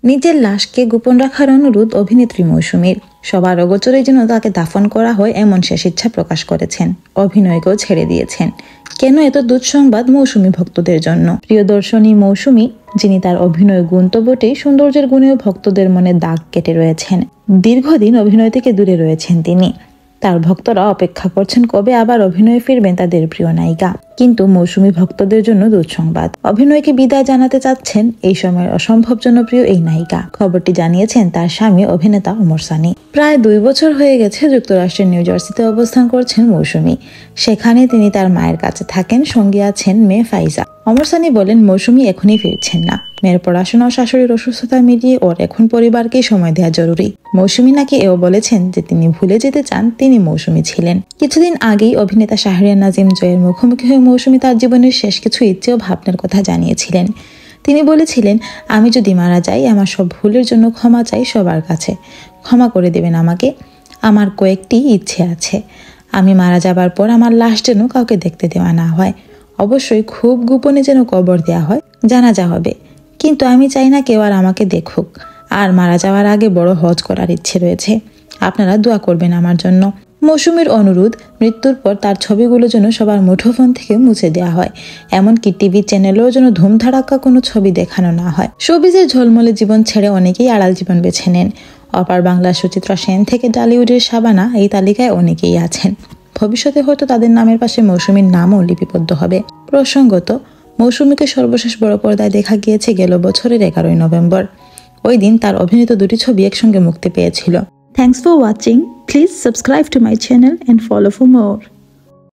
নিজের লাশকে গোপন রাখার অনুরোধ অভিনেত্রী মৌসুমীর। সবার অগোচরে যেন তাকে দাফন করা হয় এমন শেষ ইচ্ছা প্রকাশ করেছেন। অভিনয়কেও ছেড়ে দিয়েছেন। কেন এত দুঃসংবাদ মৌসুমী ভক্তদের জন্য? প্রিয় দর্শনী মৌসুমী, যিনি তার অভিনয় গুণ তো বটেই, সৌন্দর্যের গুণেও ভক্তদের মনে দাগ কেটে রয়েছেন। দীর্ঘদিন অভিনয় থেকে দূরে রয়েছেন তিনি। তার ভক্তরা অপেক্ষা করছেন কবে আবার অভিনয়ে ফিরবেন তাদের প্রিয় নায়িকা। কিন্তু মৌসুমী ভক্তদের জন্য দুঃসংবাদ। অভিনয়কে বিদায় জানাতে চাচ্ছেন এই সময়ের অসম্ভব জনপ্রিয় এই নায়িকা। খবরটি জানিয়েছেন তার স্বামী অভিনেতা ওমর সানি। প্রায় 2 বছর হয়ে গেছে যুক্তরাষ্ট্রের নিউ জার্সিতে অবস্থান করছেন মৌসুমী। সেখানে তিনি তার মায়ের কাছে থাকেন, সঙ্গে আছেন মেয়ে ফাইজা। ওমর সানি বলেন, মৌসুমী এখনই ফিরছেন না। মেয়ের পড়াশোনা ও শাশুড়ির অসুস্থতা মিলিয়ে ওর এখন পরিবারকেই সময় দেওয়া জরুরি। মৌসুমী নাকি এও বলেছেন যে তিনি ভুলে যেতে চান তিনি মৌসুমী ছিলেন। কিছুদিন আগেই অভিনেতা শাহরিয়ার নাজিম জয়ের মুখোমুখি হয়ে মৌসুমী তার জীবনের শেষ কিছু ইচ্ছে ও ভাবনার কথা জানিয়েছিলেন। তিনি বলেছিলেন, আমি যদি মারা যাই আমার সব ভুলের জন্য ক্ষমা চাই সবার কাছে। ক্ষমা করে দেবেন আমাকে। আমার কয়েকটি ইচ্ছে আছে। আমি মারা যাবার পর আমার লাশ যেন কাউকে দেখতে দেওয়া না হয়। অবশ্যই খুব গোপনে যেন কবর দেওয়া হয়, জানাজা হবে। কিন্তু আমি চাই না কেউ আর আমাকে দেখুক। আর মারা যাওয়ার আগে বড় হজ করার ইচ্ছে রয়েছে। আপনারা দোয়া করবেন আমার জন্য। মৌসুমীর অনুরোধ, মৃত্যুর পর তার ছবিগুলো যেন সবার মুঠোফোন থেকে মুছে দেওয়া হয়। এমনকি টিভি চ্যানেলেও যেন ধুমধাড়াক্কা কোনো ছবি দেখানো না হয়। শোবিজের ঝলমলে জীবন ছেড়ে অনেকেই আড়াল জীবন বেছে নেন। অপার বাংলার সুচিত্রা সেন থেকে টলিউডের শাবানা, এই তালিকায় অনেকেই আছেন। ভবিষ্যতে হয়তো তাদের নামের পাশে মৌসুমীর নামও লিপিবদ্ধ হবে। প্রসঙ্গত, মৌসুমীকে সর্বশেষ বড় পর্দায় দেখা গিয়েছে গেল বছরের 11 নভেম্বর। ওই দিন তার অভিনীত 2টি ছবি একসঙ্গে মুক্তি পেয়েছিল। Thanks for watching. Please subscribe to my channel and follow for more.